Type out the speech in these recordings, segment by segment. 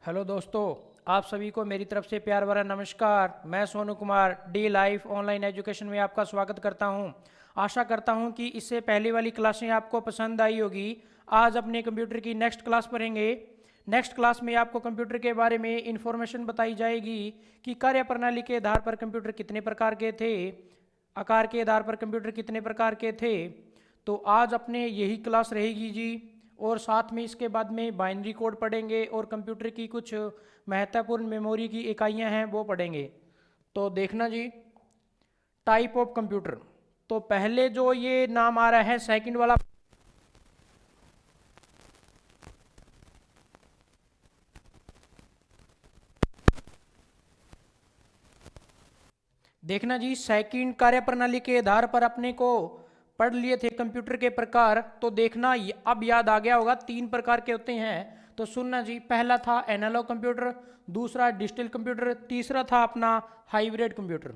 Hello दोस्तों, आप सभी को मेरी तरफ से प्यार भरा नमस्कार। मैं Sonu Kumar D life online education में आपका स्वागत करता हूं। आशा करता हूं कि इससे पहले वाली क्लासें आपको पसंद आई होगी। आज अपने कंप्यूटर की नेक्स्ट क्लास पढ़ेंगे। नेक्स्ट क्लास में आपको कंप्यूटर के बारे में इंफॉर्मेशन बताई जाएगी कि कार्यप्रणाली के आधार पर कंप्यूटर कितने प्रकार के थे, आकार के आधार पर कंप्यूटर कितने प्रकार के थे। तो आज अपने यही क्लास रहेगी जी। और साथ में इसके बाद में बाइनरी कोड पढ़ेंगे और कंप्यूटर की कुछ महत्वपूर्ण मेमोरी की इकाइयां हैं वो पढ़ेंगे। तो देखना जी, टाइप ऑफ कंप्यूटर। तो पहले जो ये नाम आ रहा है सेकंड वाला, देखना जी, सेकंड कार्यप्रणाली के आधार पर अपने को पढ़ लिए थे कंप्यूटर के प्रकार। तो देखना अब याद आ गया होगा, तीन प्रकार के होते हैं। तो सुनना जी, पहला था एनालॉग कंप्यूटर, दूसरा डिजिटल कंप्यूटर, तीसरा था अपना हाइब्रिड कंप्यूटर।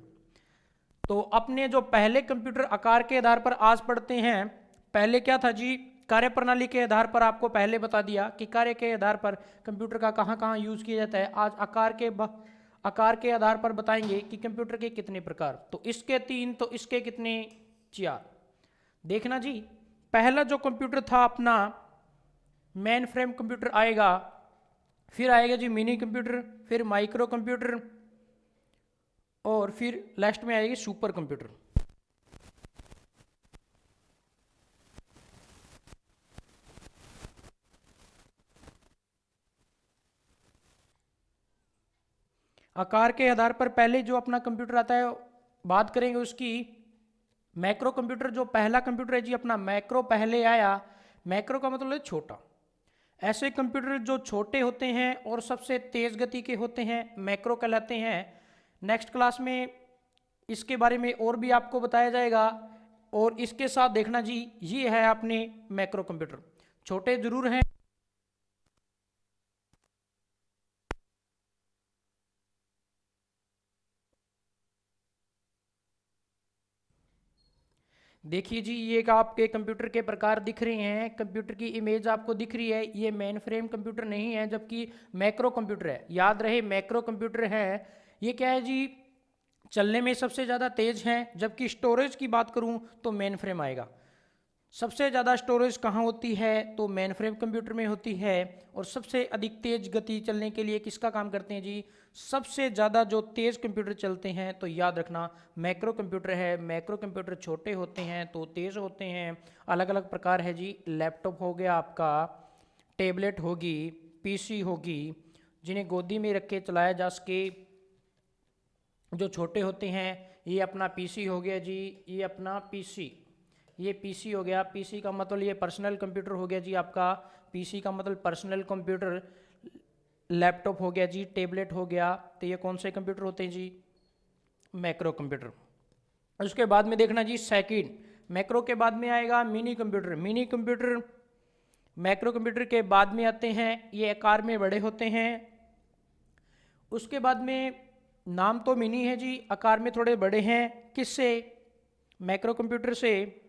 तो अपने जो पहले कंप्यूटर आकार के आधार पर आज पढ़ते हैं, पहले क्या था जी, कार्यप्रणाली के आधार पर आपको पहले बता दिया कि कार्य के आधार पर कंप्यूटर का कहाँ कहाँ यूज किया जाता है। आज आकार के आधार पर बताएंगे कि कंप्यूटर के कितने प्रकार। तो इसके तीन, तो इसके कितने, चार। देखना जी, पहला जो कंप्यूटर था अपना मेन फ्रेम कंप्यूटर आएगा, फिर आएगा जी मिनी कंप्यूटर, फिर माइक्रो कंप्यूटर, और फिर लास्ट में आएगी सुपर कंप्यूटर। आकार के आधार पर पहले जो अपना कंप्यूटर आता है बात करेंगे उसकी। मैक्रो कंप्यूटर जो पहला कंप्यूटर है जी अपना, मैक्रो पहले आया। मैक्रो का मतलब है छोटा। ऐसे कंप्यूटर जो छोटे होते हैं और सबसे तेज गति के होते हैं मैक्रो कहलाते हैं। नेक्स्ट क्लास में इसके बारे में और भी आपको बताया जाएगा। और इसके साथ देखना जी, ये है अपने मैक्रो कंप्यूटर, छोटे जरूर हैं। देखिए जी, ये एक आपके कंप्यूटर के प्रकार दिख रहे हैं, कंप्यूटर की इमेज आपको दिख रही है। ये मेन फ्रेम कंप्यूटर नहीं है, जबकि मैक्रो कंप्यूटर है। याद रहे, मैक्रो कंप्यूटर है। ये क्या है जी, चलने में सबसे ज़्यादा तेज है। जबकि स्टोरेज की बात करूं तो मेन फ्रेम आएगा। सबसे ज़्यादा स्टोरेज कहाँ होती है, तो मेन फ्रेम कंप्यूटर में होती है। और सबसे अधिक तेज गति चलने के लिए किसका काम करते हैं जी, सबसे ज़्यादा जो तेज़ कंप्यूटर चलते हैं, तो याद रखना मैक्रो कंप्यूटर है। मैक्रो कंप्यूटर छोटे होते हैं तो तेज़ होते हैं। अलग अलग प्रकार है जी, लैपटॉप हो गया आपका, टेबलेट होगी, पीसी होगी, जिन्हें गोदी में रख के चलाया जा सके, जो छोटे होते हैं। ये अपना पीसी हो गया जी, ये अपना पीसी, ये पीसी हो गया। पीसी का मतलब ये पर्सनल कंप्यूटर हो गया जी आपका। पीसी का मतलब पर्सनल कंप्यूटर। लैपटॉप हो गया जी, टेबलेट हो गया। तो ये कौन से कंप्यूटर होते हैं जी, मैक्रो कंप्यूटर। उसके बाद में देखना जी, सेकंड मैक्रो के बाद में आएगा mini computer. Mini computer macro computer के बाद में आते हैं। ये आकार में बड़े होते हैं। उसके बाद में नाम तो मिनी है जी, आकार में थोड़े बड़े हैं। किससे, मैक्रो कंप्यूटर से।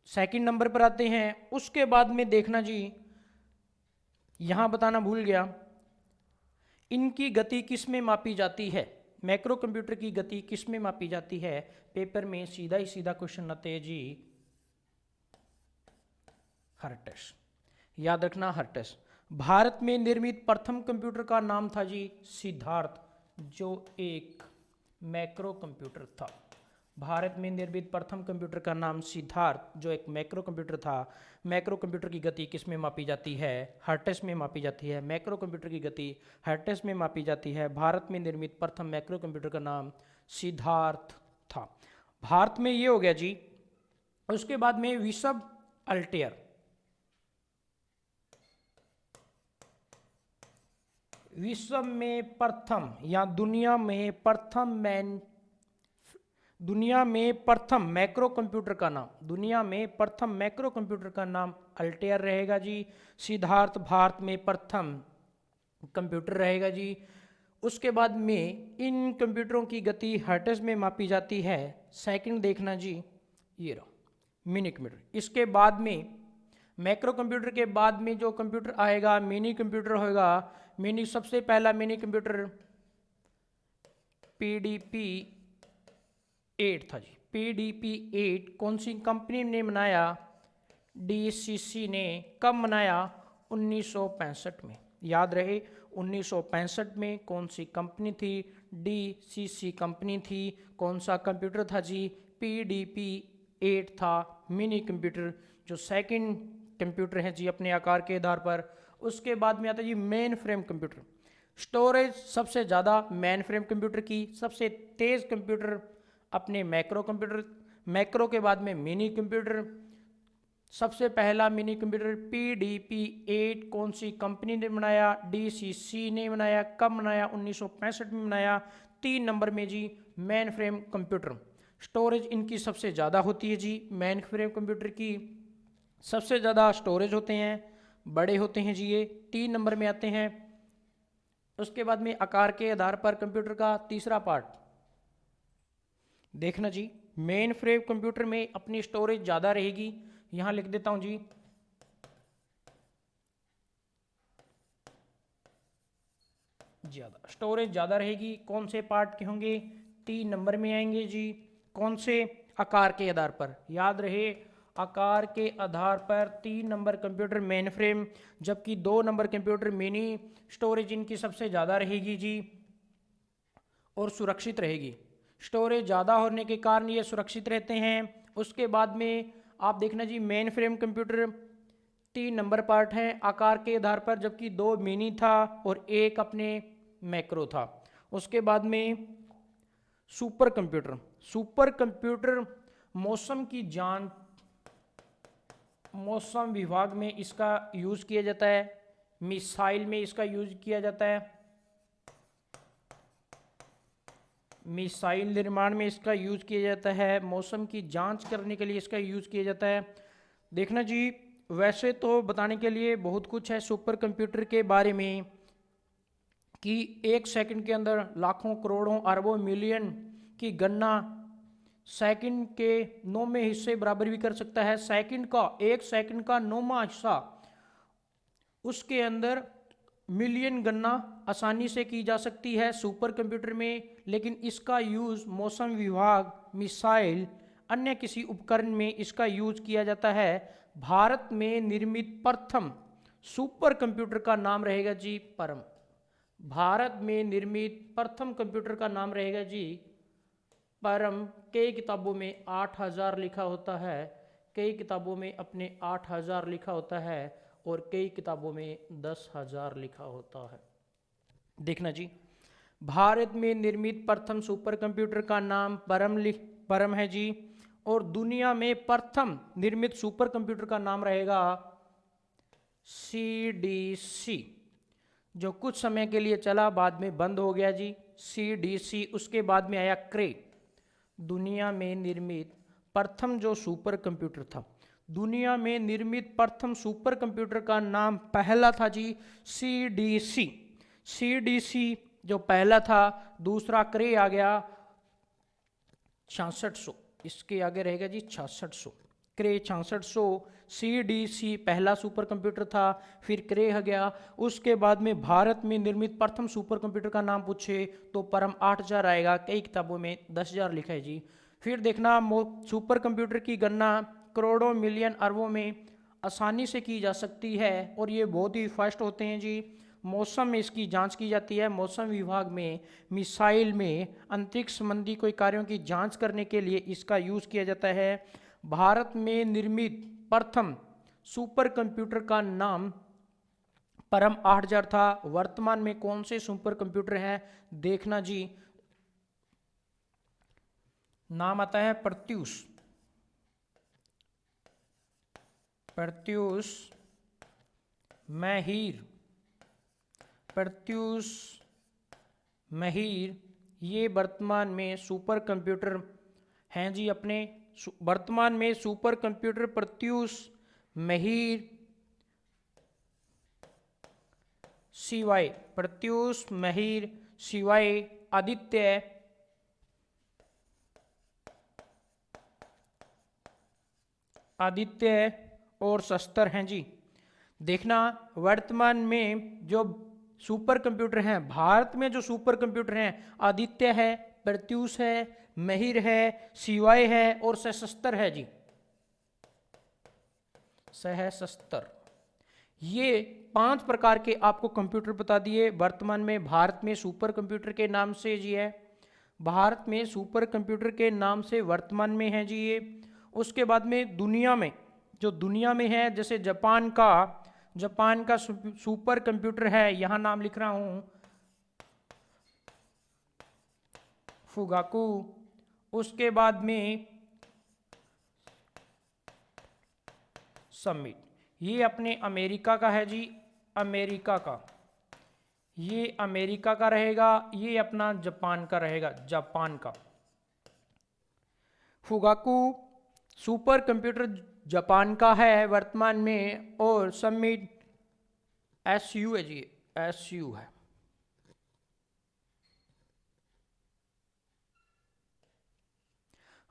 सेकंड नंबर पर आते हैं। उसके बाद में देखना जी, यहां बताना भूल गया, इनकी गति किस में मापी जाती है। मैक्रो कंप्यूटर की गति किस में मापी जाती है। पेपर में सीधा ही सीधा क्वेश्चन आते हैं जी, हर्ट्ज। याद रखना, हर्ट्ज। भारत में निर्मित प्रथम कंप्यूटर का नाम था जी सिद्धार्थ, जो एक मैक्रो कंप्यूटर था। भारत में निर्मित प्रथम कंप्यूटर का नाम सिद्धार्थ, जो एक मैक्रो कंप्यूटर था। मैक्रो कंप्यूटर की गति किस में मापी जाती है, हर्ट्ज में मापी जाती है। मैक्रो कंप्यूटर की गति हर्ट्ज में मापी जाती है। भारत में निर्मित प्रथम मैक्रो कंप्यूटर का नाम सिद्धार्थ था। भारत में ये हो गया जी। उसके बाद में विशव अल्टेयर, विश्व में प्रथम या दुनिया में प्रथम मैक्रो कंप्यूटर का नाम, दुनिया में प्रथम मैक्रो कंप्यूटर का नाम अल्टेयर रहेगा जी। सिद्धार्थ भारत में प्रथम कंप्यूटर रहेगा जी। उसके बाद में इन कंप्यूटरों की गति हर्ट्ज में मापी जाती है। सेकंड देखना जी, ये रहा मिनी कंप्यूटर। इसके बाद में मैक्रो कंप्यूटर के बाद में जो कंप्यूटर आएगा मिनी कंप्यूटर होगा। मिनी, सबसे पहला मिनी कंप्यूटर PDP 8 था जी। PDP 8 कौन सी कंपनी ने बनाया? DCC ने। कब बनाया? 1965 में। याद रहे 1965 में कौन सी कंपनी थी? DCC कंपनी थी। कौन सा कंप्यूटर था जी? PDP 8 था मिनी कंप्यूटर, जो सेकंड कंप्यूटर है जी अपने आकार के आधार पर। उसके बाद में आता है जी मेन फ्रेम कंप्यूटर। स्टोरेज सबसे ज़्यादा मेन फ्रेम कंप्यूटर की, सबसे तेज़ कंप्यूटर अपने मैक्रो कंप्यूटर, मैक्रो के बाद में मिनी कंप्यूटर। सबसे पहला मिनी कंप्यूटर PDP 8 कौन सी कंपनी ने बनाया? DCC ने बनाया। कब बनाया? 1965 में बनाया। 3 नंबर में जी मेन फ्रेम कंप्यूटर। स्टोरेज इनकी सबसे ज़्यादा होती है जी। मेन फ्रेम कंप्यूटर की सबसे ज़्यादा स्टोरेज होते हैं, बड़े होते हैं जी ये। 3 नंबर में आते हैं। उसके बाद में आकार के आधार पर कंप्यूटर का तीसरा पार्ट देखना जी। मेन फ्रेम कंप्यूटर में अपनी स्टोरेज ज़्यादा रहेगी। यहाँ लिख देता हूँ जी, ज़्यादा स्टोरेज ज़्यादा रहेगी। कौन से पार्ट के होंगे? 3 नंबर में आएंगे जी। कौन से? आकार के आधार पर। याद रहे आकार के आधार पर 3 नंबर कंप्यूटर मेन फ्रेम, जबकि 2 नंबर कंप्यूटर मिनी। स्टोरेज इनकी सबसे ज़्यादा रहेगी जी और सुरक्षित रहेगी। स्टोरेज ज़्यादा होने के कारण ये सुरक्षित रहते हैं। उसके बाद में आप देखना जी mainframe computer 3 number part हैं आकार के आधार पर, जबकि 2 मिनी था और 1 अपने मैक्रो था। उसके बाद में सुपर कंप्यूटर। सुपर कंप्यूटर मौसम की जांच, मौसम विभाग में इसका यूज़ किया जाता है। मिसाइल में इसका यूज़ किया जाता है। मिसाइल निर्माण में इसका यूज़ किया जाता है। मौसम की जांच करने के लिए इसका यूज़ किया जाता है। देखना जी, वैसे तो बताने के लिए बहुत कुछ है सुपर कंप्यूटर के बारे में, कि 1 सेकंड के अंदर लाखों करोड़ों अरबों मिलियन की गणना सेकंड के 9वें हिस्से बराबर भी कर सकता है। सेकंड का 1 सेकंड का 9वां हिस्सा, उसके अंदर मिलियन गणना आसानी से की जा सकती है सुपर कंप्यूटर में। लेकिन इसका यूज़ मौसम विभाग, मिसाइल, अन्य किसी उपकरण में इसका यूज़ किया जाता है। भारत में निर्मित प्रथम सुपर कंप्यूटर का नाम रहेगा जी परम। भारत में निर्मित प्रथम कंप्यूटर का नाम रहेगा जी परम। कई किताबों में 8000 लिखा होता है, कई किताबों में अपने 8000 लिखा होता है और कई किताबों में 10,000 लिखा होता है। देखना जी, भारत में निर्मित प्रथम सुपर कंप्यूटर का नाम परम है जी। और दुनिया में प्रथम निर्मित सुपर कंप्यूटर का नाम रहेगा CDC, जो कुछ समय के लिए चला, बाद में बंद हो गया जी CDC। उसके बाद में आया क्रे। दुनिया में निर्मित प्रथम जो सुपर कंप्यूटर था, दुनिया में निर्मित प्रथम सुपर कंप्यूटर का नाम पहला था जी CDC। CDC जो पहला था। दूसरा क्रे आ गया 6600, इसके आगे रहेगा जी 6600। क्रे 6600। CDC पहला सुपर कंप्यूटर था, फिर क्रे आ गया। उसके बाद में भारत में निर्मित प्रथम सुपर कंप्यूटर का नाम पूछे तो परम 8000 आएगा, कई किताबों में 10,000 लिखा है जी। फिर देखना सुपर कंप्यूटर की गणना करोड़ों मिलियन अरबों में आसानी से की जा सकती है और ये बहुत ही फास्ट होते हैं जी। मौसम में इसकी जांच की जाती है। मौसम विभाग में, मिसाइल में, अंतरिक्ष संबंधी कोई कार्यों की जांच करने के लिए इसका यूज़ किया जाता है। भारत में निर्मित प्रथम सुपर कंप्यूटर का नाम परम 8000 था। वर्तमान में कौन से सुपर कंप्यूटर हैं देखना जी, नाम आता है प्रत्यूष। प्रत्यूष महिर, प्रत्यूष महिर, ये वर्तमान में सुपर कंप्यूटर हैं जी अपने। वर्तमान में सुपर कंप्यूटर प्रत्यूष महिर सिवाय, प्रत्यूष महिर सिवाय आदित्य, आदित्य और शस्त्र हैं जी। देखना वर्तमान में जो सुपर कंप्यूटर हैं, भारत में जो सुपर कंप्यूटर हैं, आदित्य है, प्रत्यूष है, महिर है, शिवाय है और सशस्त्र है जी। सहस्त्र, ये 5 प्रकार के आपको कंप्यूटर बता दिए वर्तमान में भारत में सुपर कंप्यूटर के नाम से जी है। भारत में सुपर कंप्यूटर के नाम से वर्तमान में है जी ये। उसके बाद में दुनिया में, जो दुनिया में है, जैसे जापान का सुपर कंप्यूटर है, यहाँ नाम लिख रहा हूँ, फुगाकू। उसके बाद में समिट, ये अपने अमेरिका का है जी, अमेरिका का, ये अमेरिका का रहेगा। ये अपना जापान का रहेगा, जापान का। फुगाकू सुपर कंप्यूटर जापान का है वर्तमान में, और समिट एसयू है जी, एसयू है।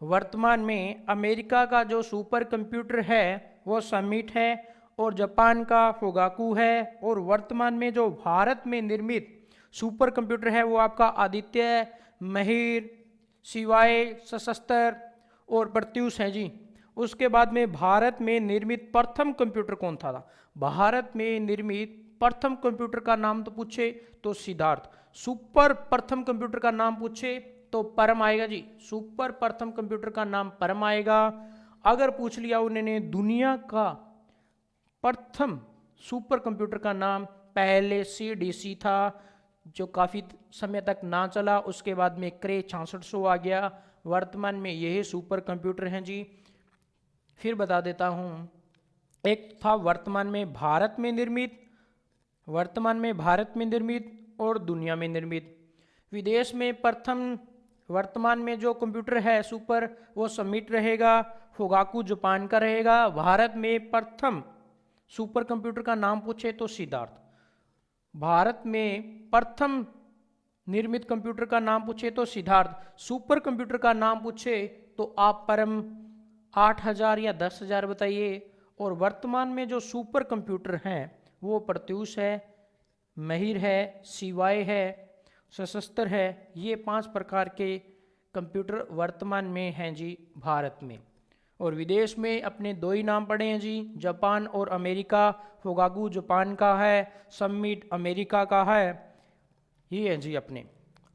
वर्तमान में अमेरिका का जो सुपर कंप्यूटर है वो समिट है, और जापान का फुगाकू है। और वर्तमान में जो भारत में निर्मित सुपर कंप्यूटर है वो आपका आदित्य, महिर, शिवाय, सशस्त्र और प्रत्यूष है जी। उसके बाद में भारत में निर्मित प्रथम कंप्यूटर कौन था? भारत में निर्मित प्रथम कंप्यूटर का नाम तो पूछे तो सिद्धार्थ। सुपर प्रथम कंप्यूटर का नाम पूछे तो परम आएगा जी, सुपर प्रथम कंप्यूटर का नाम परम आएगा। अगर पूछ लिया उन्होंने दुनिया का प्रथम सुपर कंप्यूटर का नाम, पहले CDC था जो काफ़ी समय तक ना चला, उसके बाद में क्रे 6600 आ गया। वर्तमान में यही सुपर कंप्यूटर हैं जी। फिर बता देता हूँ, एक था वर्तमान में भारत में निर्मित, वर्तमान में भारत में निर्मित और दुनिया में निर्मित। विदेश में प्रथम वर्तमान में जो कंप्यूटर है सुपर, वो समिट रहेगा, फुगाकू जापान का रहेगा। भारत में प्रथम सुपर कंप्यूटर का नाम पूछे तो सिद्धार्थ। भारत में प्रथम निर्मित कंप्यूटर का नाम पूछे तो सिद्धार्थ। सुपर कंप्यूटर का नाम पूछे तो आप परम 8000 या 10,000 बताइए। और वर्तमान में जो सुपर कंप्यूटर हैं वो प्रत्यूष है, महिर है, शिवाय है, सशस्त्र है। ये 5 प्रकार के कंप्यूटर वर्तमान में हैं जी भारत में। और विदेश में अपने 2 ही नाम पड़े हैं जी, जापान और अमेरिका। फुगाकू जापान का है, समिट अमेरिका का है। ये है जी अपने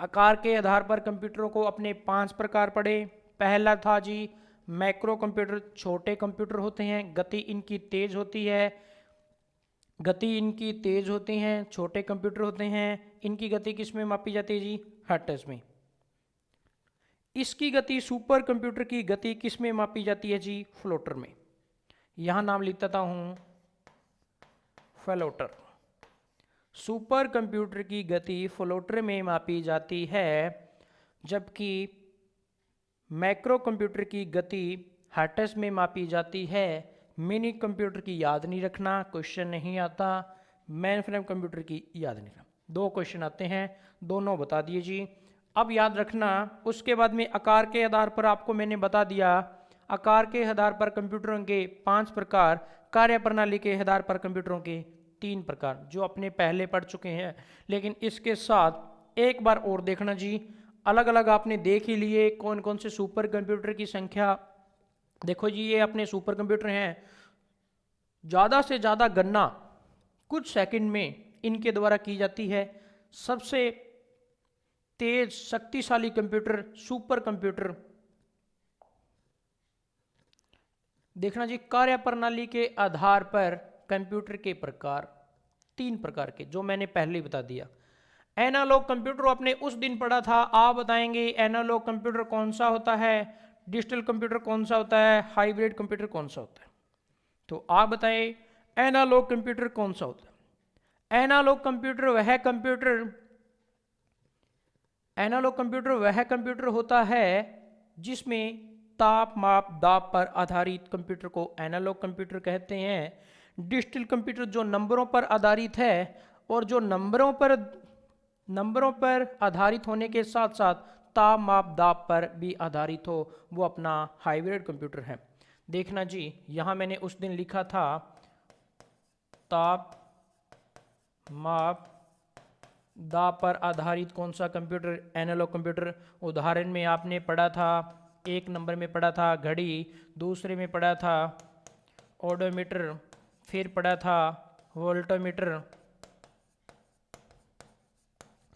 आकार के आधार पर कंप्यूटरों को अपने 5 प्रकार पड़े। पहला था जी मैक्रो कंप्यूटर, छोटे कंप्यूटर होते हैं, गति इनकी तेज होती है, गति इनकी तेज होती हैं, छोटे कंप्यूटर होते हैं। इनकी गति किस में मापी जाती है जी? हर्ट्ज में। इसकी गति, सुपर कंप्यूटर की गति किस में मापी जाती है जी? फ्लोटर में। यहां नाम लिख देता हूं, फ्लोटर। सुपर कंप्यूटर की गति फ्लोटर में मापी जाती है, जबकि मैक्रो कंप्यूटर की गति हर्ट्ज में मापी जाती है। मिनी कंप्यूटर की याद नहीं रखना, क्वेश्चन नहीं आता। मेन फ्रेम कंप्यूटर की याद नहीं रखना। 2 क्वेश्चन आते हैं, दोनों बता दिए जी। अब याद रखना, उसके बाद में आकार के आधार पर आपको मैंने बता दिया, आकार के आधार पर कंप्यूटरों के 5 प्रकार, कार्यप्रणाली के आधार पर कंप्यूटरों के 3 प्रकार, जो अपने पहले पढ़ चुके हैं। लेकिन इसके साथ एक बार और देखना जी, अलग अलग आपने देख ही लिए कौन कौन से सुपर कंप्यूटर की संख्या। देखो जी, ये अपने सुपर कंप्यूटर हैं, ज़्यादा से ज़्यादा गणना कुछ सेकंड में इनके द्वारा की जाती है। सबसे तेज शक्तिशाली कंप्यूटर सुपर कंप्यूटर। देखना जी, कार्यप्रणाली के आधार पर कंप्यूटर के प्रकार 3 प्रकार के, जो मैंने पहले ही बता दिया। एनालॉग कंप्यूटर आपने उस दिन पढ़ा था, आप बताएंगे एनालॉग कंप्यूटर कौन सा होता है, डिजिटल कंप्यूटर कौन सा होता है, हाइब्रिड कंप्यूटर कौन सा होता है। तो आप बताएं एनालॉग कंप्यूटर कौन सा होता है। एनालॉग कंप्यूटर वह कंप्यूटर होता है जिसमें ताप, माप, दाब पर आधारित कंप्यूटर को एनालॉग कंप्यूटर कहते हैं। डिजिटल कंप्यूटर जो नंबरों पर आधारित है, और जो नंबरों पर आधारित होने के साथ साथ ताप, माप, दाब पर भी आधारित हो, वो अपना हाइब्रिड कंप्यूटर है। देखना जी, यहाँ मैंने उस दिन लिखा था ताप माप दा पर आधारित कौन सा कंप्यूटर, एनालॉग कंप्यूटर। उदाहरण में आपने पढ़ा था, 1 नंबर में पढ़ा था घड़ी, दूसरे में पढ़ा था ओडोमीटर, फिर पढ़ा था वोल्टोमीटर,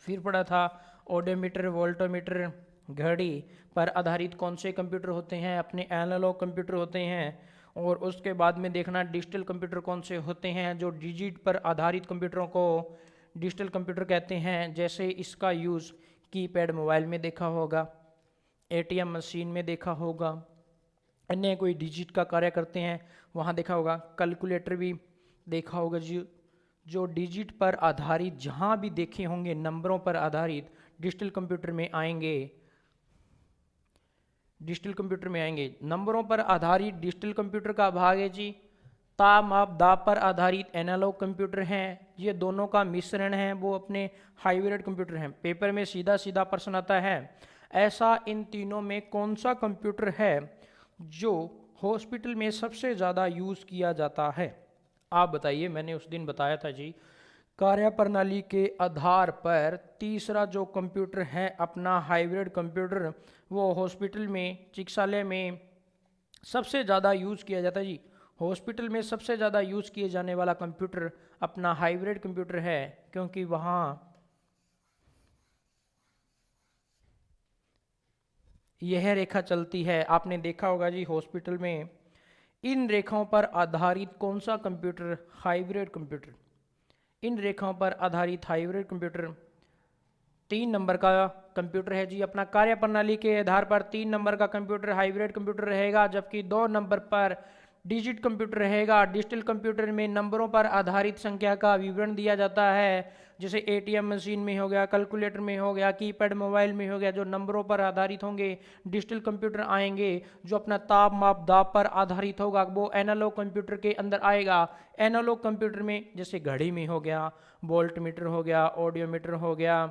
फिर पढ़ा था ओडोमीटर, वोल्टोमीटर। घड़ी पर आधारित कौन से कंप्यूटर होते हैं, अपने एनालॉग कंप्यूटर होते हैं। और उसके बाद में देखना डिजिटल कंप्यूटर कौन से होते हैं, जो डिजिट पर आधारित कंप्यूटरों को डिजिटल कंप्यूटर कहते हैं। जैसे इसका यूज़ कीपैड मोबाइल में देखा होगा, एटीएम मशीन में देखा होगा, अन्य कोई डिजिट का कार्य करते हैं वहाँ देखा होगा, कैलकुलेटर भी देखा होगा जी। जो डिजिट पर आधारित जहाँ भी देखे होंगे नंबरों पर आधारित डिजिटल कंप्यूटर में आएंगे, डिजिटल कंप्यूटर में आएंगे। नंबरों पर आधारित डिजिटल कंप्यूटर का भाग है जी ता माप दा पर आधारित एनालॉग कंप्यूटर हैं। ये दोनों का मिश्रण है, वो अपने हाइब्रिड कंप्यूटर हैं। पेपर में सीधा सीधा प्रश्न आता है, ऐसा इन तीनों में कौन सा कंप्यूटर है जो हॉस्पिटल में सबसे ज़्यादा यूज़ किया जाता है। आप बताइए। मैंने उस दिन बताया था जी, कार्यप्रणाली के आधार पर तीसरा जो कंप्यूटर है अपना हाइब्रिड कंप्यूटर, वो हॉस्पिटल में, चिकित्सालय में सबसे ज़्यादा यूज़ किया जाता है जी। हॉस्पिटल में सबसे ज़्यादा यूज़ किए जाने वाला कंप्यूटर अपना हाइब्रिड कंप्यूटर है, क्योंकि वहाँ यह रेखा चलती है। आपने देखा होगा जी हॉस्पिटल में इन रेखाओं पर आधारित कौन सा कंप्यूटर, हाइब्रिड कंप्यूटर। इन रेखाओं पर आधारित हाइब्रिड कंप्यूटर 3 नंबर का कंप्यूटर है जी। अपना कार्यप्रणाली के आधार पर 3 नंबर का कंप्यूटर हाइब्रिड कंप्यूटर रहेगा, जबकि 2 नंबर पर डिजिट कंप्यूटर रहेगा। डिजिटल कंप्यूटर में नंबरों पर आधारित संख्या का विवरण दिया जाता है, जैसे एटीएम मशीन में हो गया, कैलकुलेटर में हो गया, कीपैड मोबाइल में हो गया। जो नंबरों पर आधारित होंगे डिजिटल कंप्यूटर आएंगे। जो अपना ताप माप दाब पर आधारित होगा वो एनालॉग कंप्यूटर के अंदर आएगा। एनालॉग कंप्यूटर में जैसे घड़ी में हो गया, वोल्टमीटर हो गया, ऑडियोमीटर हो गया,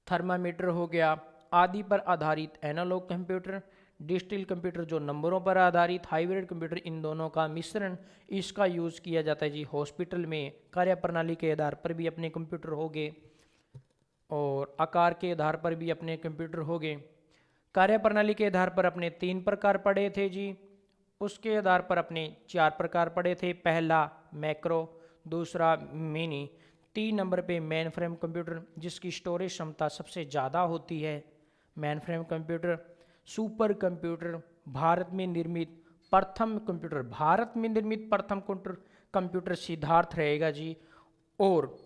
थर्मामीटर हो गया, आदि पर आधारित एनालॉग कंप्यूटर। डिजिटल कंप्यूटर जो नंबरों पर आधारित हाइब्रिड कंप्यूटर, इन दोनों का मिश्रण, इसका यूज़ किया जाता है जी हॉस्पिटल में। कार्यप्रणाली के आधार पर भी अपने कंप्यूटर होंगे और आकार के आधार पर भी अपने कंप्यूटर होंगे। कार्यप्रणाली के आधार पर अपने 3 प्रकार पढ़े थे जी, उसके आधार पर अपने 4 प्रकार पढ़े थे। पहला मैक्रो, दूसरा मिनी, 3 नंबर पे मेन फ्रेम कंप्यूटर जिसकी स्टोरेज क्षमता सबसे ज़्यादा होती है। Main frame computer. Super computer, Bharat में निर्मित प्रथम कंप्यूटर, भारत में निर्मित प्रथम कंप्यूटर सिद्धार्थ रहेगा जी। और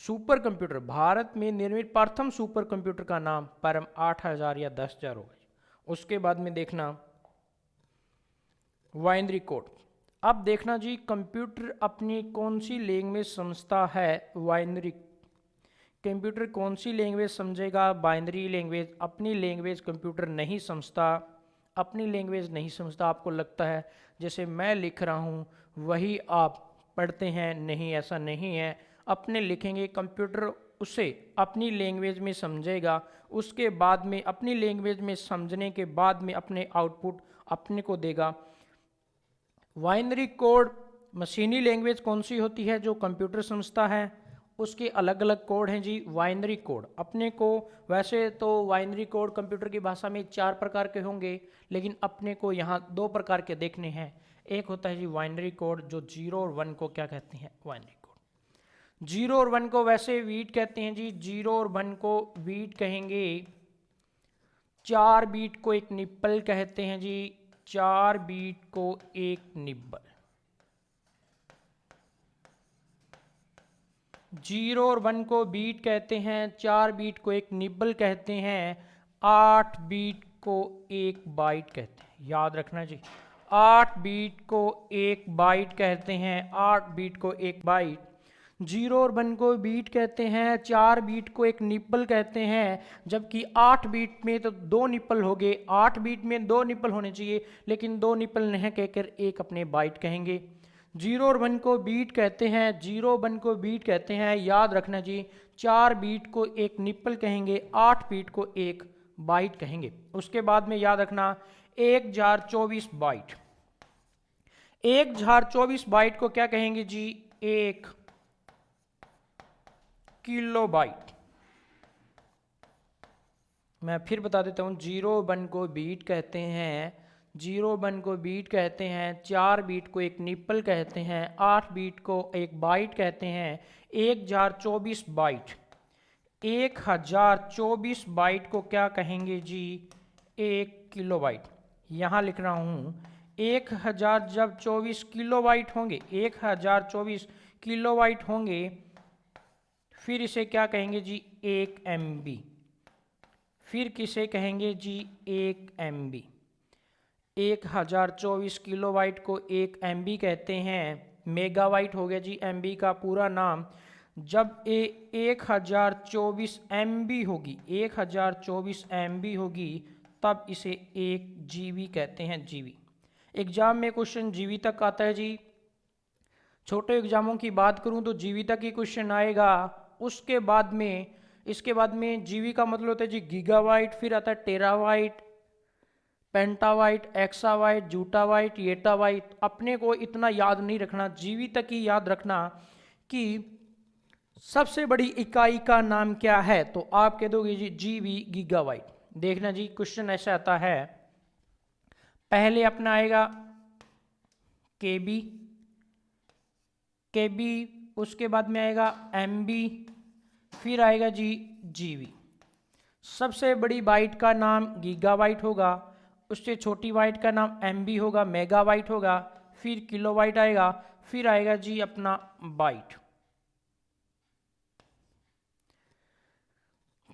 सुपर कंप्यूटर, भारत में निर्मित प्रथम सुपर कंप्यूटर का नाम परम 8000 या 10,000 होगा जी। उसके बाद में देखना बाइनरी कोड। अब देखना जी कंप्यूटर अपनी कौन सी लैंग्वेज समझता है। बाइनरी कंप्यूटर कौन सी लैंग्वेज समझेगा, बाइनरी लैंग्वेज। अपनी लैंग्वेज कंप्यूटर नहीं समझता, अपनी लैंग्वेज नहीं समझता। आपको लगता है जैसे मैं लिख रहा हूँ वही आप पढ़ते हैं, नहीं, ऐसा नहीं है। अपने लिखेंगे, कंप्यूटर उसे अपनी लैंग्वेज में समझेगा, उसके बाद में अपनी लैंग्वेज में समझने के बाद में अपने आउटपुट अपने को देगा। बाइनरी कोड मशीनी लैंग्वेज कौन सी होती है जो कंप्यूटर समझता है, उसके अलग अलग कोड हैं जी। बाइनरी कोड अपने को, वैसे तो बाइनरी कोड कंप्यूटर की भाषा में 4 प्रकार के होंगे, लेकिन अपने को यहाँ 2 प्रकार के देखने हैं। एक होता है जी बाइनरी कोड जो 0 और 1 को क्या कहते हैं, बाइनरी कोड। 0 और 1 को वैसे बीट कहते हैं जी, 0 और 1 को बीट कहेंगे। 4 बीट को एक निप्पल कहते हैं जी, 4 बीट को एक निब्बल। 0 और 1 को बीट कहते हैं, 4 बीट को एक निब्बल कहते हैं, 8 बीट को एक बाइट कहते हैं। याद रखना जी, 8 बीट को एक बाइट कहते हैं, 8 बीट को एक बाइट। 0 और 1 को बीट कहते हैं, 4 बीट को एक निप्पल कहते हैं, जबकि 8 बीट में तो 2 निप्पल हो गए। 8 बीट में 2 निप्पल होने चाहिए, लेकिन 2 निप्पल नहीं कहकर एक अपने बाइट कहेंगे। 0 और 1 को बीट कहते हैं, 0 1 को बीट कहते हैं। याद रखना जी, 4 बीट को एक निप्पल कहेंगे, 8 बीट को एक बाइट कहेंगे। उसके बाद में याद रखना 1024 बाइट। 1024 बाइट को क्या कहेंगे जी? 1 किलो बाइट। मैं फिर बता देता हूँ, 0 1 को बीट कहते हैं, 0 1 को बीट कहते हैं, 4 बीट को एक निप्पल कहते हैं, 8 बीट को एक बाइट कहते हैं। 1024 बाइट, 1024 बाइट को क्या कहेंगे जी? 1 किलो बाइट। यहाँ लिख रहा हूँ 1000 जब 24 किलो बाइट होंगे, 1024 किलो बाइट होंगे, फिर इसे क्या कहेंगे जी? 1 MB। फिर किसे कहेंगे जी? 1 MB। 1024 किलोबाइट को 1 MB कहते हैं। मेगाबाइट हो गया जी MB का पूरा नाम। जब 1024 MB होगी, 1024 MB होगी, तब इसे 1 GB कहते हैं, GB। एग्जाम में क्वेश्चन GB तक आता है जी। छोटे एग्जामों की बात करूं तो GB तक ही क्वेश्चन आएगा। उसके बाद में, इसके बाद में जीबी का मतलब होता है जी गीगाबाइट, फिर आता है टेराबाइट, पेंटाबाइट, एक्साबाइट, जूटाबाइट, येटाबाइट। अपने को इतना याद नहीं रखना, जीबी तक ही याद रखना कि सबसे बड़ी इकाई का नाम क्या है, तो आप कह दोगे जी जीबी, गीगाबाइट। देखना जी क्वेश्चन ऐसा आता है, पहले अपना आएगा केबी, केबी, उसके बाद में आएगा एमबी, फिर आएगा जी जीबी। सबसे बड़ी बाइट का नाम गीगाबाइट होगा, उससे छोटी बाइट का नाम एमबी होगा, मेगाबाइट होगा, फिर किलोबाइट आएगा, फिर आएगा जी अपना बाइट।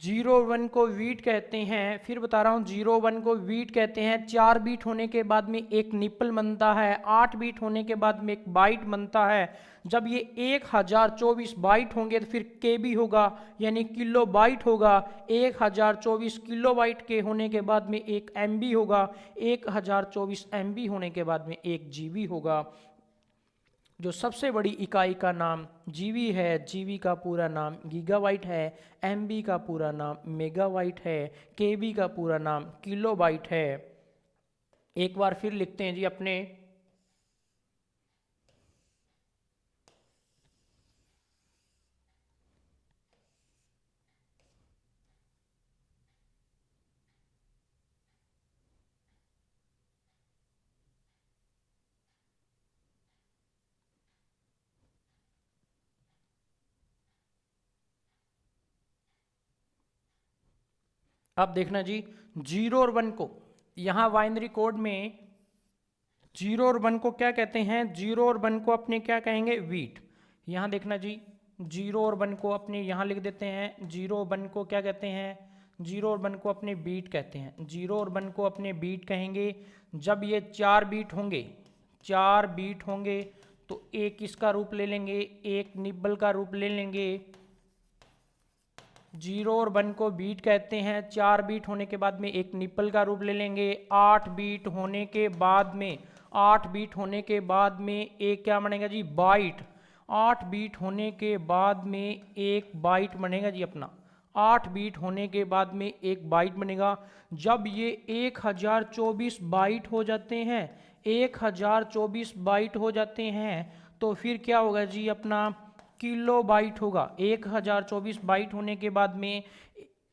0 1 को बीट कहते हैं, फिर बता रहा हूँ 0 1 को बीट कहते हैं। 4 बीट होने के बाद में एक निप्पल बनता है, 8 बीट होने के बाद में एक बाइट बनता है। जब ये 1024 बाइट होंगे तो फिर केबी होगा, यानी किलो बाइट होगा। 1024 किलो बाइट के होने के बाद में एक एमबी होगा, 1024 एमबी होने के बाद में एक जीबी होगा। जो सबसे बड़ी इकाई का नाम जीबी है, जीबी का पूरा नाम गीगाबाइट है, एमबी का पूरा नाम मेगाबाइट है, केबी का पूरा नाम किलोबाइट है। एक बार फिर लिखते हैं जी अपने, अब देखना जी 0 और 1 को, यहाँ बाइनरी कोड में 0 और 1 को क्या कहते हैं? 0 और 1 को अपने क्या कहेंगे? बीट। यहाँ देखना जी 0 और 1 को अपने यहाँ लिख देते हैं, 0 और 1 को क्या कहते हैं? 0 और 1 को अपने बीट कहते हैं। 0 और 1 को अपने बीट कहेंगे। जब ये 4 बीट होंगे, 4 बीट होंगे तो एक इसका रूप ले लेंगे, एक निब्बल का रूप ले लेंगे। 0 और 1 को बीट कहते हैं। 4 बीट होने के बाद में एक निप्पल का रूप ले लेंगे। 8 बीट होने के बाद में, 8 बीट होने के बाद में एक क्या बनेगा जी? बाइट। 8 बीट होने के बाद में एक बाइट बनेगा जी अपना। 8 बीट होने के बाद में एक बाइट बनेगा। जब ये 1024 बाइट हो जाते हैं, 1024 बाइट हो जाते हैं, तो फिर क्या होगा जी अपना? किलो बाइट होगा। 1024 बाइट होने के बाद में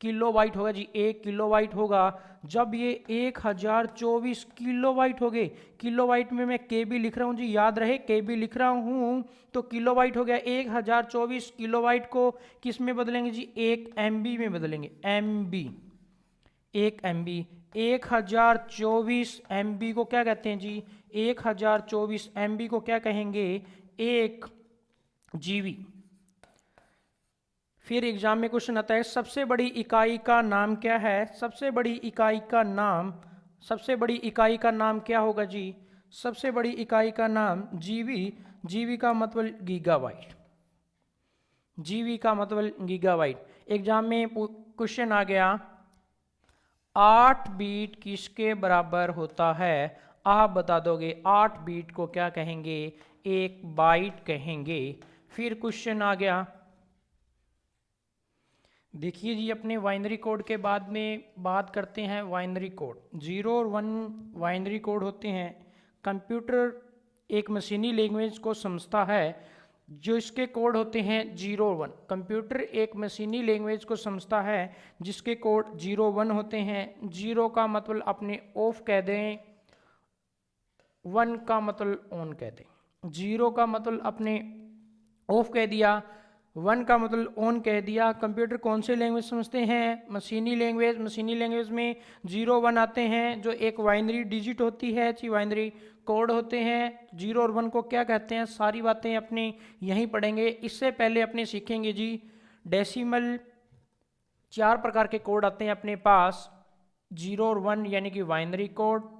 किलो बाइट होगा जी, 1 किलो बाइट होगा। जब ये 1024 किलो बाइट हो गए, किलो बाइट में मैं केबी लिख रहा हूँ जी, याद रहे केबी लिख रहा हूँ, तो किलो बाइट हो गया। 1024 किलो बाइट को किस में बदलेंगे जी? 1 MB में बदलेंगे, MB, 1 MB। 1024 MB को क्या कहते हैं जी? 1024 MB को क्या कहेंगे? 1 जीबी। फिर एग्जाम में क्वेश्चन आता है, सबसे बड़ी इकाई का नाम क्या है? सबसे बड़ी इकाई का नाम, सबसे बड़ी इकाई का नाम क्या होगा जी? सबसे बड़ी इकाई का नाम जीबी। जीबी का मतलब गीगाबाइट, जीबी का मतलब गीगाबाइट। एग्जाम में क्वेश्चन आ गया, 8 बीट किसके बराबर होता है? आप बता दोगे 8 बीट को क्या कहेंगे? 1 बाइट कहेंगे। फिर क्वेश्चन आ गया, देखिए जी, अपने वाइनरी कोड के बाद में बात करते हैं वाइनरी कोड। 0 और 1 वाइनरी कोड होते हैं। कंप्यूटर एक मशीनी लैंग्वेज को समझता है जो इसके कोड होते हैं 0 और 1। कंप्यूटर एक मशीनी लैंग्वेज को समझता है जिसके कोड 0 1 होते हैं। 0 का मतलब अपने ऑफ कह दें, 1 का मतलब ऑन कह दें। 0 का मतलब अपने ऑफ कह दिया, 1 का मतलब ऑन कह दिया। कंप्यूटर कौन से लैंग्वेज समझते हैं? मशीनी लैंग्वेज। मशीनी लैंग्वेज में 0 1 आते हैं जो एक वाइनरी डिजिट होती है, वाइनरी कोड होते हैं। 0 और 1 को क्या कहते हैं, सारी बातें अपनी यहीं पढ़ेंगे। इससे पहले अपने सीखेंगे जी डेसिमल। 4 प्रकार के कोड आते हैं अपने पास, 0 और 1 यानी कि वाइनरी कोड।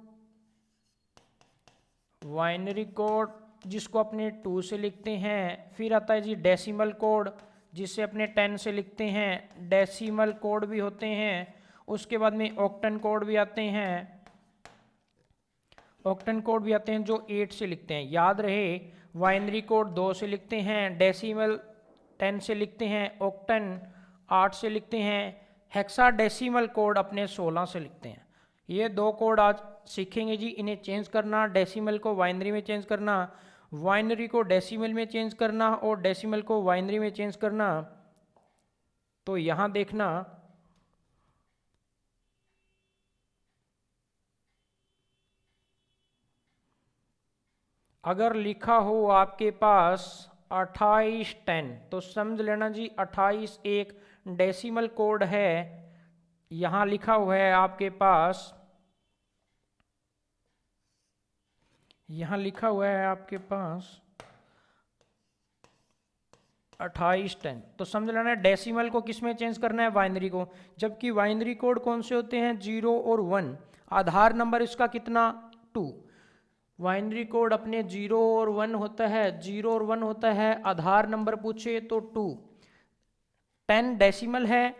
वाइनरी कोड जिसको अपने 2 से लिखते हैं। फिर आता है जी डेसिमल कोड जिसे अपने 10 से लिखते हैं। डेसिमल कोड भी होते हैं। उसके बाद में ऑक्टन कोड भी आते हैं। ऑक्टन कोड भी आते हैं जो 8 से लिखते हैं। याद रहे, वाइनरी कोड 2 से लिखते हैं, डेसिमल 10 से लिखते हैं, ऑक्टन 8 से लिखते हैं, हेक्साडेसिमल कोड अपने 16 से लिखते हैं। ये 2 कोड आज सीखेंगे जी। इन्हें चेंज करना, डेसिमल को वाइनरी में चेंज करना, वाइनरी को डेसिमल में चेंज करना और डेसिमल को वाइनरी में चेंज करना। तो यहां देखना, अगर लिखा हो आपके पास 28 10 तो समझ लेना जी 28 एक डेसिमल कोड है। यहां लिखा हुआ है आपके पास, यहां लिखा हुआ है आपके पास 28 10 तो समझ लेना डेसिमल को किस में चेंज करना है, वाइनरी को। जबकि वाइनरी कोड कौन से होते हैं, 0 और 1। आधार नंबर इसका कितना, 2। वाइनरी कोड अपने 0 और 1 होता है, 0 और 1 होता है। आधार नंबर पूछे तो 2। 10 डेसिमल है,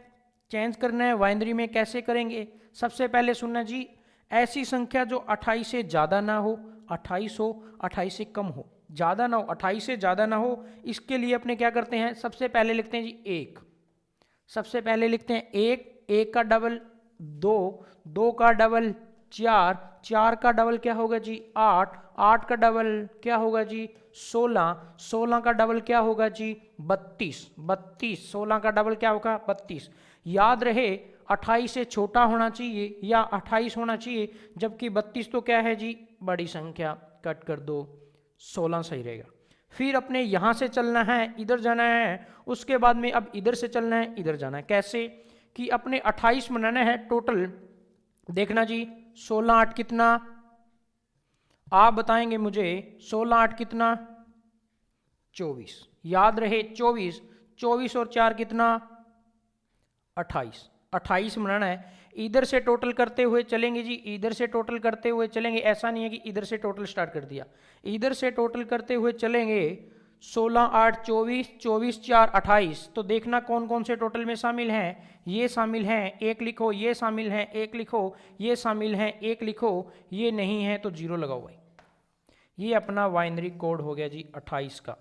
चेंज करना है वाइनरी में। कैसे करेंगे, सबसे पहले सुनना जी, ऐसी संख्या जो 28 से ज़्यादा ना हो, 28 हो, 28 से कम हो, ज़्यादा ना हो, 28 से ज़्यादा ना हो। इसके लिए अपने क्या करते हैं, सबसे पहले लिखते हैं जी 1। सबसे पहले लिखते हैं 1, 1 का डबल 2, 2 का डबल 4, 4 का डबल क्या होगा जी 8, 8 का डबल क्या होगा जी 16, 16 का डबल क्या होगा जी 32, 32, 16 का डबल क्या होगा 32। याद रहे 28 से छोटा होना चाहिए या 28 होना चाहिए, जबकि 32 तो क्या है जी बड़ी संख्या, कट कर दो, 16 सही रहेगा। फिर अपने यहाँ से चलना है, इधर जाना है, उसके बाद में अब इधर से चलना है, इधर जाना है। कैसे कि अपने 28 बनाना है टोटल। देखना जी 16 8 कितना, आप बताएंगे मुझे 16 8 कितना 24। याद रहे 24, 24 और 4 कितना 28, 28 बनाना है। इधर से टोटल करते हुए चलेंगे जी, इधर से टोटल करते हुए चलेंगे। ऐसा नहीं है कि इधर से टोटल स्टार्ट कर दिया, इधर से टोटल करते हुए चलेंगे। 16 8 24, 24 4 28। तो देखना कौन कौन से टोटल में शामिल हैं। ये शामिल हैं, एक लिखो। ये शामिल हैं, एक लिखो। ये शामिल हैं, एक लिखो। ये नहीं है तो 0 लगाओ भाई। ये अपना वाइनरी कोड हो गया जी 28 का।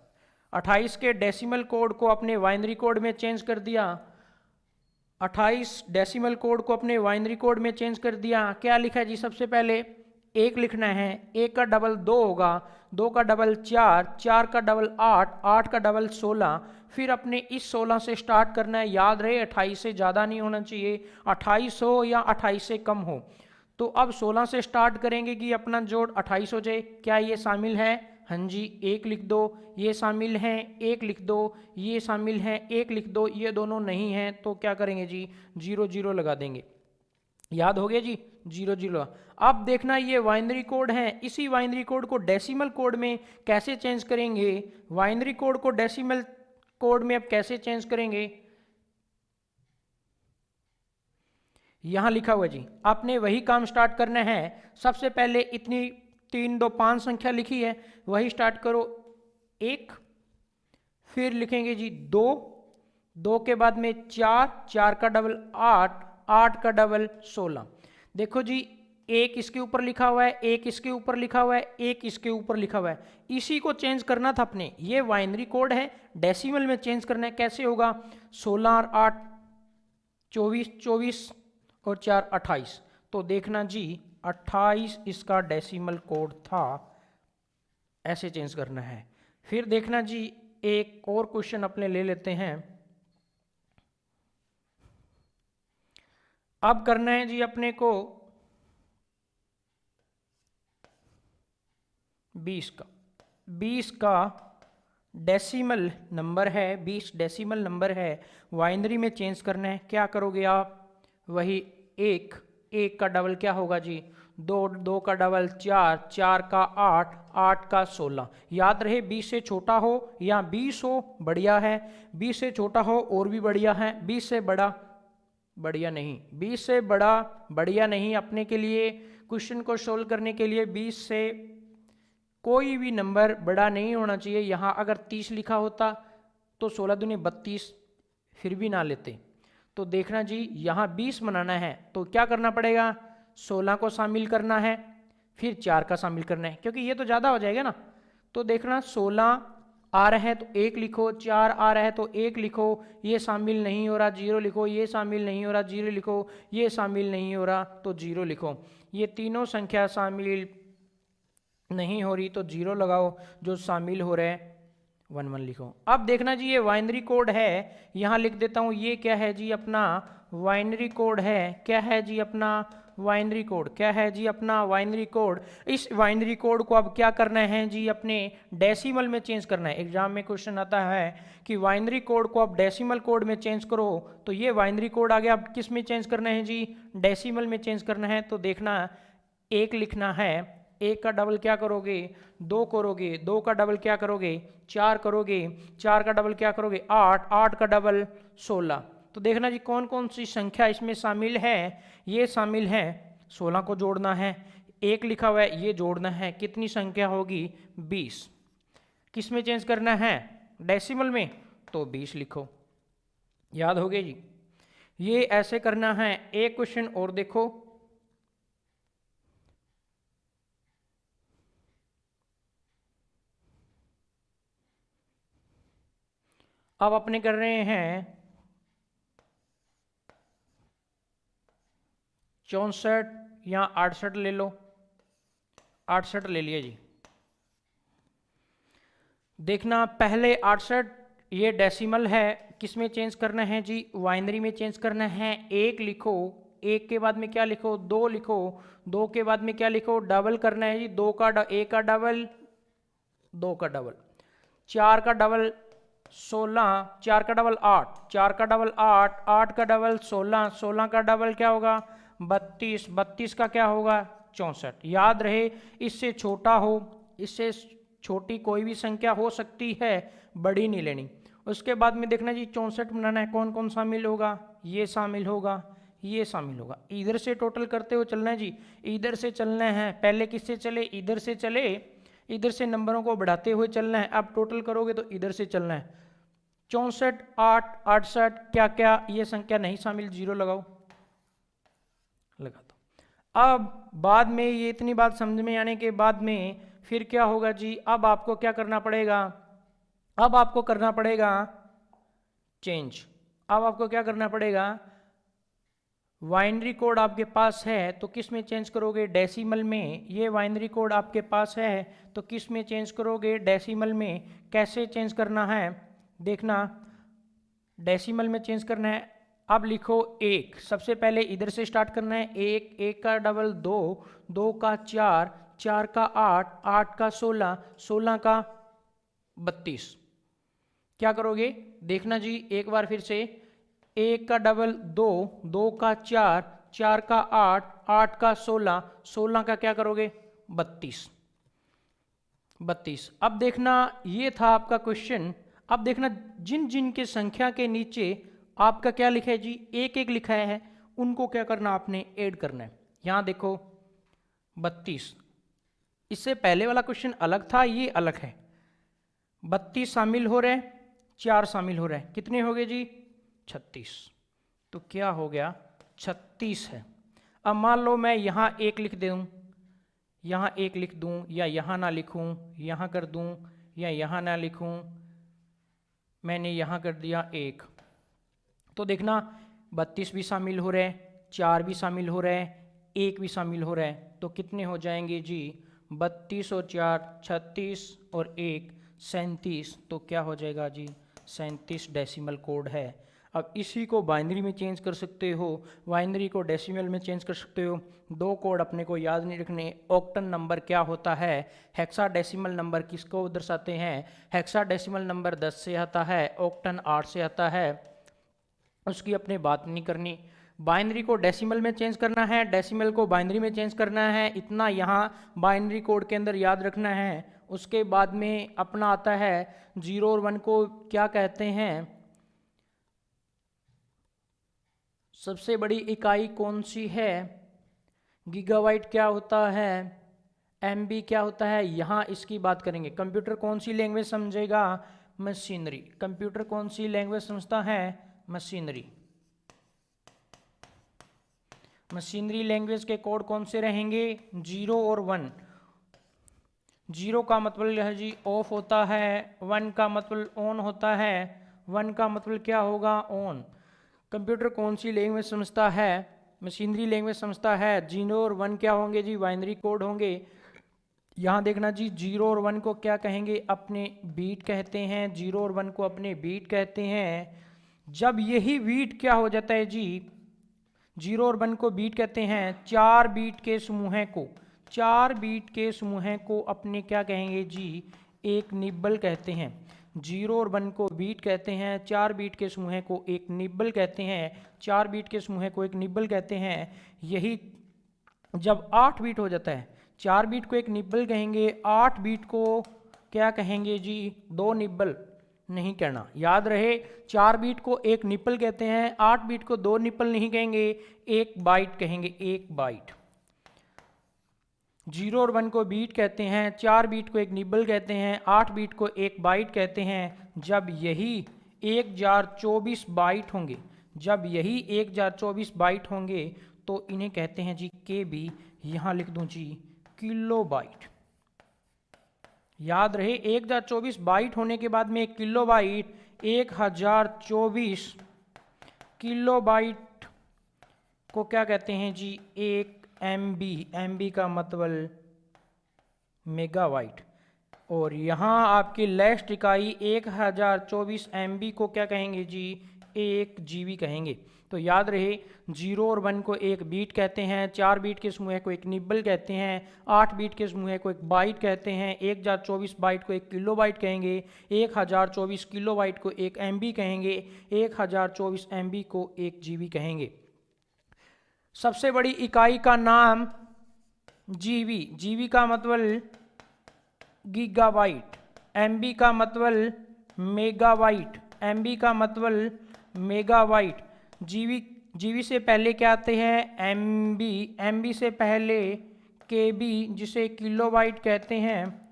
28 के डेसिमल कोड को अपने वाइनरी कोड में चेंज कर दिया। 28 डेसिमल कोड को अपने वाइनरी कोड में चेंज कर दिया। क्या लिखा है जी, सबसे पहले 1 लिखना है। 1 का डबल 2 होगा, 2 का डबल 4, 4 का डबल 8, 8 का डबल 16। फिर अपने इस 16 से स्टार्ट करना है। याद रहे 28 से ज़्यादा नहीं होना चाहिए, 28 हो या 28 से कम हो। तो अब 16 से स्टार्ट करेंगे कि अपना जोड़ 28 हो जाए। क्या ये शामिल है, हाँ जी 1 लिख दो। ये शामिल हैं, 1 लिख दो। ये शामिल हैं, 1 लिख दो। ये दोनों नहीं हैं तो क्या करेंगे जी 0 0 लगा देंगे। याद हो गया जी 0 0। अब देखना ये वाइनरी कोड है, इसी वाइनरी कोड को डेसिमल कोड में कैसे चेंज करेंगे। वाइनरी कोड को डेसिमल कोड में अब कैसे चेंज करेंगे, यहां लिखा हुआ जी, आपने वही काम स्टार्ट करना है। सबसे पहले इतनी 3 2 5 संख्या लिखी है, वही स्टार्ट करो 1। फिर लिखेंगे जी 2, 2 के बाद में 4, 4 का डबल 8, 8 का डबल 16। देखो जी 1 इसके ऊपर लिखा हुआ है, 1 इसके ऊपर लिखा हुआ है, 1 इसके ऊपर लिखा हुआ है। इसी को चेंज करना था अपने। ये वाइनरी कोड है, डेसिमल में चेंज करना है। कैसे होगा, 16 और 8 24, 24 और 4 28। तो देखना जी 28 इसका डेसिमल कोड था, ऐसे चेंज करना है। फिर देखना जी एक और क्वेश्चन अपने ले लेते हैं। अब करना है जी अपने को 20 का डेसिमल नंबर है, 20 डेसिमल नंबर है, बाइनरी में चेंज करना है। क्या करोगे आप? वही एक का डबल क्या होगा जी? 2 का डबल 4 का 8 का 16। याद रहे 20 से छोटा हो या 20 हो बढ़िया है, 20 से छोटा हो और भी बढ़िया है, 20 से बड़ा बढ़िया नहीं, 20 से बड़ा बढ़िया नहीं। अपने के लिए क्वेश्चन को सोल्व करने के लिए 20 से कोई भी नंबर बड़ा नहीं होना चाहिए। यहाँ अगर 30 लिखा होता तो 16 दूनी 32, फिर भी ना लेते। तो देखना जी यहाँ 20 बनाना है तो क्या करना पड़ेगा? 16 को शामिल करना है, फिर 4 का शामिल करना है, क्योंकि ये तो ज़्यादा हो जाएगा ना। तो देखना 16 आ रहा है तो 1 लिखो, 4 आ रहा है तो 1 लिखो, ये शामिल नहीं हो रहा 0 लिखो, ये शामिल नहीं हो रहा 0 लिखो, ये शामिल नहीं हो रहा तो 0 लिखो। ये तीनों संख्या शामिल नहीं हो रही तो 0 लगाओ, जो शामिल हो रहे हैं 1 1 लिखो। अब देखना जी ये बाइनरी कोड है, यहाँ लिख देता हूँ। ये क्या है जी? अपना बाइनरी कोड है। क्या है जी? अपना बाइनरी कोड। क्या है जी? अपना बाइनरी कोड। इस बाइनरी कोड को अब क्या करना है जी? अपने डेसिमल में चेंज करना है। एग्जाम में क्वेश्चन आता है कि बाइनरी कोड को अब डेसिमल कोड में चेंज करो, तो ये बाइनरी कोड आ गया। अब किस में चेंज करना है जी? डेसिमल में चेंज करना है। तो देखना 1 लिखना है, 1 का डबल क्या करोगे? 2 करोगे, 2 का डबल क्या करोगे? 4 करोगे, 4 का डबल क्या करोगे? 8, 8 का डबल 16। तो देखना जी कौन कौन सी संख्या इसमें शामिल है। ये शामिल है, 16 को जोड़ना है, 1 लिखा हुआ है ये जोड़ना है, कितनी संख्या होगी? 20। किस में चेंज करना है? डेसिमल में, तो 20 लिखो। याद हो गया जी? ये ऐसे करना है। एक क्वेश्चन और देखो। अब अपने कर रहे हैं 64 या 68 ले लो, 68 ले लिया जी। देखना पहले 68 ये डेसिमल है, किस में चेंज करना है जी? बाइनरी में चेंज करना है। 1 लिखो, 1 के बाद में क्या लिखो? 2 लिखो, 2 के बाद में क्या लिखो? डबल करना है जी। 1 का डबल 2 का डबल, 4 का डबल 16, 4 का डबल 8, 4 का डबल 8, 8 का डबल 16, 16 का डबल क्या होगा? 32, 32 का क्या होगा? 64। याद रहे इससे छोटा हो, इससे छोटी कोई भी संख्या हो सकती है, बड़ी नहीं लेनी। उसके बाद में देखना जी 64 बनाना है, कौन कौन शामिल होगा? ये शामिल होगा, ये शामिल होगा। इधर से टोटल करते हुए चलना है जी, इधर से चलना है। पहले किससे चले? इधर से चले, इधर से नंबरों को बढ़ाते हुए चलना है। अब टोटल करोगे तो इधर से चलना है। 64, 8, 68 क्या क्या ये संख्या नहीं शामिल, 0 लगाओ, लगा दो। अब बाद में ये इतनी बात समझ में आने के बाद में फिर क्या होगा जी? अब आपको क्या करना पड़ेगा? अब आपको करना पड़ेगा चेंज। अब आपको क्या करना पड़ेगा? बाइनरी कोड आपके पास है तो किस में चेंज करोगे? डेसिमल में। ये बाइनरी कोड आपके पास है तो किस में चेंज करोगे? डेसिमल में। कैसे चेंज करना है देखना, डेसिमल में चेंज करना है। अब लिखो 1, सबसे पहले इधर से स्टार्ट करना है। 1, 1 का डबल 2, 2 का 4, 4 का 8, 8 का 16, 16 का 32। क्या करोगे? देखना जी एक बार फिर से, 1 का डबल 2, 2 का 4, 4 का 8, 8 का 16, 16 का क्या करोगे? 32, 32। अब देखना ये था आपका क्वेश्चन। अब देखना जिन जिन के संख्या के नीचे आपका क्या लिखा है जी? 1 1 लिखा है, उनको क्या करना? आपने ऐड करना है। यहां देखो 32, इससे पहले वाला क्वेश्चन अलग था, ये अलग है। 32 शामिल हो रहे हैं, 4 शामिल हो रहे हैं, कितने हो गए जी? 36। तो क्या हो गया? 36 है। अब मान लो मैं यहाँ 1 लिख दूँ, यहाँ 1 लिख दूँ, या यहाँ ना लिखूँ, यहाँ कर दूँ, या यहाँ ना लिखूँ, मैंने यहाँ कर दिया 1। तो देखना 32 भी शामिल हो रहे हैं, 4 भी शामिल हो रहे हैं, 1 भी शामिल हो रहा है, तो कितने हो जाएंगे जी? 32 और 4 36 और 1 37, तो क्या हो जाएगा जी? 37 डेसिमल कोड है। अब इसी को बाइनरी में चेंज कर सकते हो, बाइनरी को डेसिमल में चेंज कर सकते हो। दो कोड अपने को याद नहीं रखने। ऑक्टल नंबर क्या होता है, हेक्साडेसिमल नंबर किसको दर्शाते हैं? हेक्साडेसिमल नंबर 10 से आता है, ऑक्टल 8 से आता है, उसकी अपने बात नहीं करनी। बाइनरी को डेसिमल में चेंज करना है, डेसिमल को बाइनरी में चेंज करना है, इतना यहाँ बाइनरी कोड के अंदर याद रखना है। उसके बाद में अपना आता है 0 और 1 को क्या कहते हैं? सबसे बड़ी इकाई कौन सी है? गीगाबाइट क्या होता है? एमबी क्या होता है? यहाँ इसकी बात करेंगे। कंप्यूटर कौन सी लैंग्वेज समझेगा? मशीनरी। कंप्यूटर कौन सी लैंग्वेज समझता है? मशीनरी। मशीनरी लैंग्वेज के कोड कौन से रहेंगे? 0 और 1। 0 का मतलब है जी ऑफ होता है, 1 का मतलब ऑन होता है, 1 का मतलब क्या होगा? ऑन। कंप्यूटर कौन सी लैंग्वेज समझता है? मशीनरी लैंग्वेज समझता है। 0 और 1 क्या होंगे जी? बाइनरी कोड होंगे। यहाँ देखना जी, 0 और 1 को क्या कहेंगे? अपने बीट कहते हैं। 0 और 1 को अपने बीट कहते हैं। जब यही बीट क्या हो जाता है जी? 0 और 1 को बीट कहते हैं। 4 बीट के समूह को, 4 बीट के समूह को अपने क्या कहेंगे जी? एक निब्बल कहते हैं। 0 और 1 को बीट कहते हैं, 4 बीट के समूह को एक निब्बल कहते हैं, 4 बीट के समूह को एक निब्बल कहते हैं। यही जब 8 बीट हो जाता है, 4 बीट को एक निब्बल कहेंगे, 8 बीट को क्या कहेंगे जी? 2 निब्बल नहीं कहना, याद रहे। 4 बीट को एक निप्पल कहते हैं, 8 बीट को 2 निप्पल नहीं कहेंगे, एक बाइट कहेंगे, एक बाइट। 0 और 1 को बीट कहते हैं, 4 बीट को एक निब्बल कहते हैं, 8 बीट को एक बाइट कहते हैं। जब यही 1024 बाइट होंगे, जब यही 1024 बाइट होंगे तो इन्हें कहते हैं जी के बी। यहाँ लिख दूं जी किलो बाइट। याद रहे 1024 बाइट होने के बाद में किलो बाइट, 1024 किलो बाइट को क्या कहते हैं जी? एक एमबी। एमबी का मतलब मेगाबाइट। और यहाँ आपकी लास्ट इकाई 1024 एमबी को क्या कहेंगे जी? एक जीबी कहेंगे। तो याद रहे 0 और 1 को एक बीट कहते हैं, 4 बीट के समूह को एक निब्बल कहते हैं, 8 बीट के समूह को एक बाइट कहते हैं, 1024 बाइट को एक किलो बाइट कहेंगे, 1024 किलो बाइट को एक एमबी कहेंगे, 1024 एमबी को एक जीबी कहेंगे। सबसे बड़ी इकाई का नाम जीबी। जीबी का मतलब गीगाबाइट, एमबी का मतलब मेगाबाइट, एमबी का मतलब मेगाबाइट। जीबी, जीबी से पहले क्या आते हैं? एमबी, एमबी से पहले केबी जिसे किलोबाइट कहते हैं।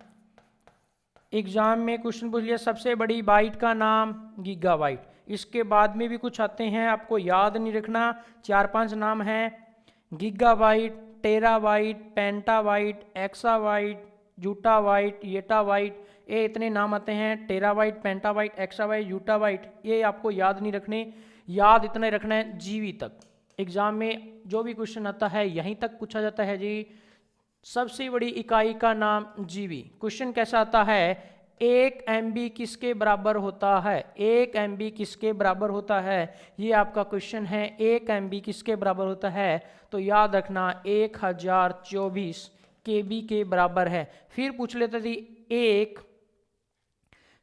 एग्जाम में क्वेश्चन पूछ लिया सबसे बड़ी बाइट का नाम गीगाबाइट। इसके बाद में भी कुछ आते हैं, आपको याद नहीं रखना, 4-5 नाम हैं। गीगाबाइट, टेराबाइट, पेंटाबाइट, एक्साबाइट, जूटाबाइट, येटाबाइट, ये इतने नाम आते हैं। टेराबाइट, पेंटाबाइट, एक्साबाइट, जूटाबाइट, ये आपको याद नहीं रखने, याद इतने रखना है जीबी तक। एग्जाम में जो भी क्वेश्चन आता है यहीं तक पूछा जाता है जी। सबसे बड़ी इकाई का नाम जीबी। क्वेश्चन कैसा आता है? 1 MB किसके बराबर होता है? 1 MB किसके बराबर होता है? ये आपका क्वेश्चन है। 1 MB किसके बराबर होता है? तो याद रखना 1024 KB के बराबर है। फिर पूछ लेते थे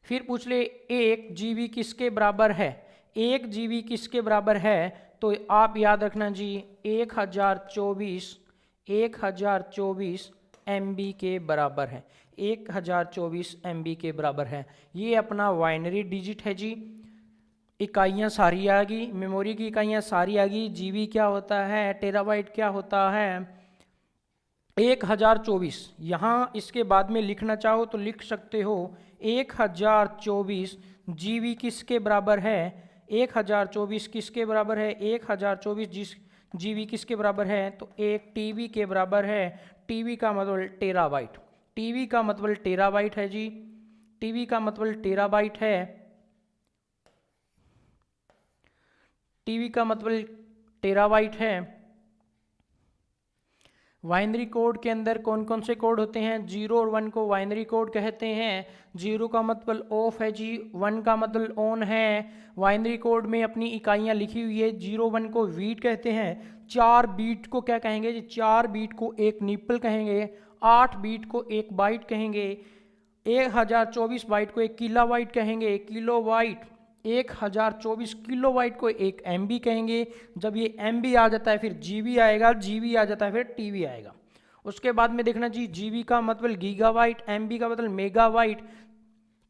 फिर पूछ ले 1 GB किसके बराबर है? 1 GB किसके बराबर है? तो आप याद रखना जी 1024 MB के बराबर है। 1024 MB के बराबर है। ये अपना बाइनरी डिजिट है जी। इकाइयाँ सारी आ गई, मेमोरी की इकाइयाँ सारी आ गई। जीबी क्या होता है, टेराबाइट क्या होता है। 1024 यहाँ इसके बाद में लिखना चाहो तो लिख सकते हो। 1024 जीबी किसके बराबर है? 1024 किसके बराबर है? 1024 जीबी किसके बराबर है? तो एक टीबी के बराबर है। टीबी का मतलब टेराबाइट, टीबी का मतलब टेराबाइट है जी। टीबी का मतलब टेराबाइट है। टीबी का मतलब टेराबाइट है। बाइनरी कोड के अंदर कौन कौन से कोड होते हैं? 0 और 1 को बाइनरी कोड कहते हैं। 0 का मतलब ऑफ है जी, 1 का मतलब ऑन है। बाइनरी कोड में अपनी इकाइयाँ लिखी हुई है। 0 1 को बीट कहते हैं। 4 बीट को क्या कहेंगे जी? 4 बीट को एक निप्पल कहेंगे। 8 बीट को एक बाइट कहेंगे। 1024 बाइट को एक किलोबाइट कहेंगे। किलोबाइट 1024 किलोबाइट को एक एमबी कहेंगे। जब ये एमबी आ जाता है फिर जीबी आएगा, जीबी आ जाता है फिर टीबी आएगा। उसके बाद में देखना जी, जीबी का मतलब गीगाबाइट, एमबी का मतलब मेगाबाइट,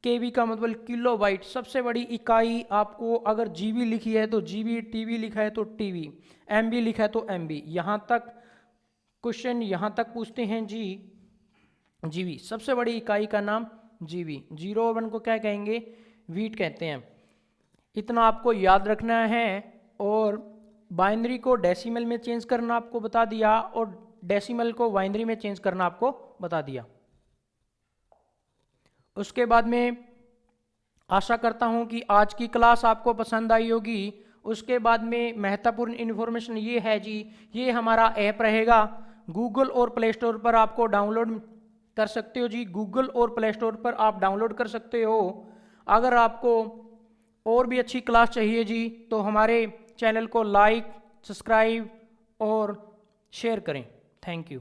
केबी का मतलब किलोबाइट। सबसे बड़ी इकाई आपको अगर जीबी लिखी है तो जीबी, टीबी लिखा है तो टीबी, एमबी लिखा है तो एमबी। यहाँ तक क्वेश्चन यहाँ तक पूछते हैं जी। जीबी सबसे बड़ी इकाई का नाम जीबी। 0 और 1 को क्या कहेंगे? बीट कहते हैं। इतना आपको याद रखना है। और बाइनरी को डेसिमल में चेंज करना आपको बता दिया और डेसिमल को बाइनरी में चेंज करना आपको बता दिया। उसके बाद में आशा करता हूं कि आज की क्लास आपको पसंद आई होगी। उसके बाद में महत्वपूर्ण इन्फॉर्मेशन ये है जी, ये हमारा ऐप रहेगा। गूगल और प्ले स्टोर पर आपको डाउनलोड कर सकते हो जी। गूगल और प्ले स्टोर पर आप डाउनलोड कर सकते हो। अगर आपको और भी अच्छी क्लास चाहिए जी तो हमारे चैनल को लाइक, सब्सक्राइब और शेयर करें। Thank you.